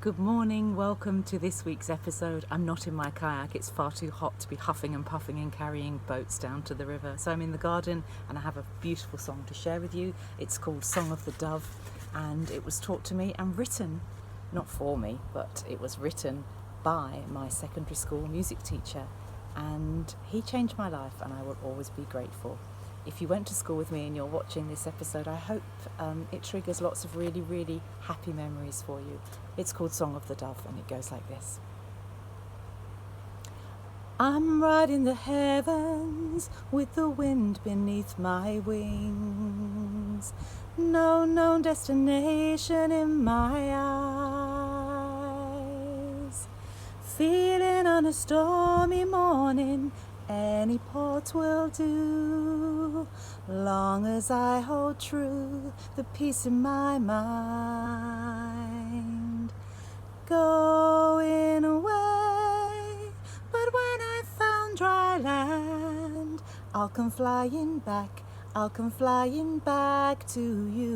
Good morning, welcome to this week's episode. I'm not in my kayak, it's far too hot to be huffing and puffing and carrying boats down to the river. So I'm in the garden and I have a beautiful song to share with you. It's called Song of the Dove and it was taught to me and written, not for me, but it was written by my secondary school music teacher, and he changed my life and I will always be grateful. If you went to school with me and you're watching this episode, I hope it triggers lots of really, really happy memories for you. It's called Song of the Dove and it goes like this. I'm riding the heavens with the wind beneath my wings. No known destination in my eyes. Feeling on a stormy morning, any port will do, long as I hold true the peace in my mind. Going away, but when I found dry land, I'll come flying back to you.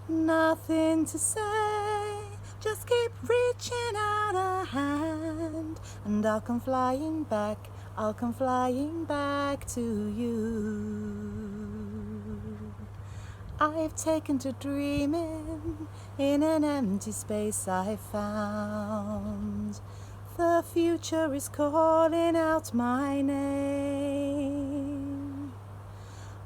Nothing to say, just keep reaching out a hand, and I'll come flying back to you. I've taken to dreaming in an empty space I found. The future is calling out my name.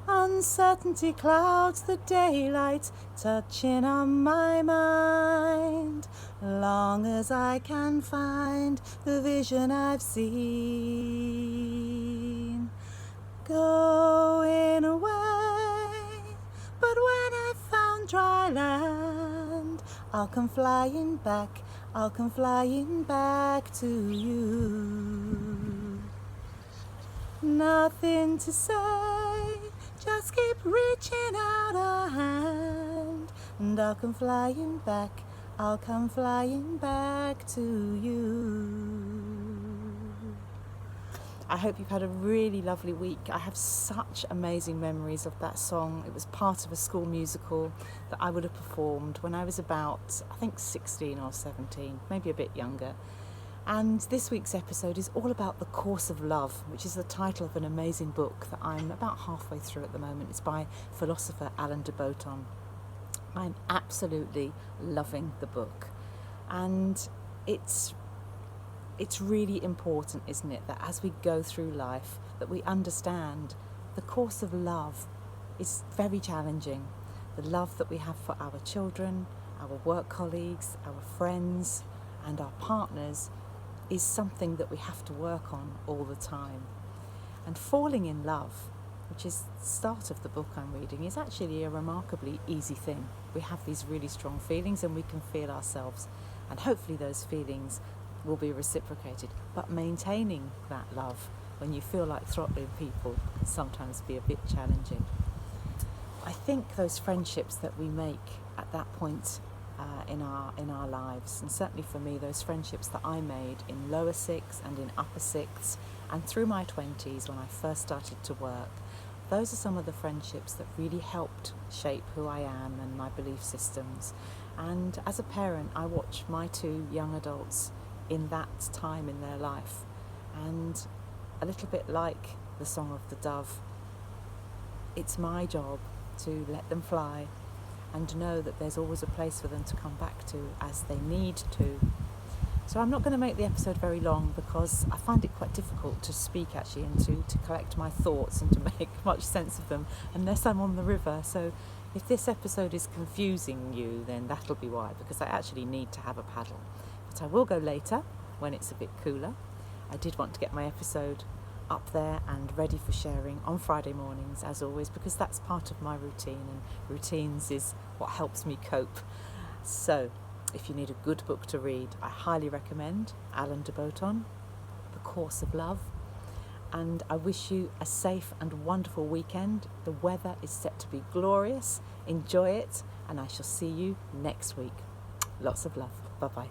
Uncertainty clouds the daylight, touching on my mind, long as I can find the vision I've seen. Going away, but when I've found dry land, I'll come flying back to you. Nothing to say, just keep reaching out a hand, and I'll come flying back to you. I hope you've had a really lovely week. I have such amazing memories of that song. It was part of a school musical that I would have performed when I was about, I think 16 or 17, maybe a bit younger. And this week's episode is all about The Course of Love, which is the title of an amazing book that I'm about halfway through at the moment. It's by philosopher Alain de Botton. I'm absolutely loving the book. And it's really important, isn't it, that as we go through life, that we understand the course of love is very challenging. The love that we have for our children, our work colleagues, our friends, and our partners is something that we have to work on all the time. And falling in love, which is the start of the book I'm reading, is actually a remarkably easy thing. We have these really strong feelings and we can feel ourselves, and hopefully those feelings will be reciprocated. But maintaining that love when you feel like throttling people can sometimes be a bit challenging. I think those friendships that we make at that point in our lives, and certainly for me, those friendships that I made in lower sixth and in upper sixth and through my 20s when I first started to work, those are some of the friendships that really helped shape who I am and my belief systems. And as a parent, I watch my two young adults in that time in their life, and a little bit like the Song of the Dove, it's my job to let them fly and know that there's always a place for them to come back to as they need to. So I'm not going to make the episode very long because I find it quite difficult to speak actually and to collect my thoughts and to make much sense of them unless I'm on the river. So if this episode is confusing you, then that'll be why, because I actually need to have a paddle. But I will go later when it's a bit cooler. I did want to get my episode up there and ready for sharing on Friday mornings, as always, because that's part of my routine, and routines is what helps me cope. So if you need a good book to read, I highly recommend Alain de Botton, The Course of Love. And I wish you a safe and wonderful weekend. The weather is set to be glorious. Enjoy it, and I shall see you next week. Lots of love. Bye-bye.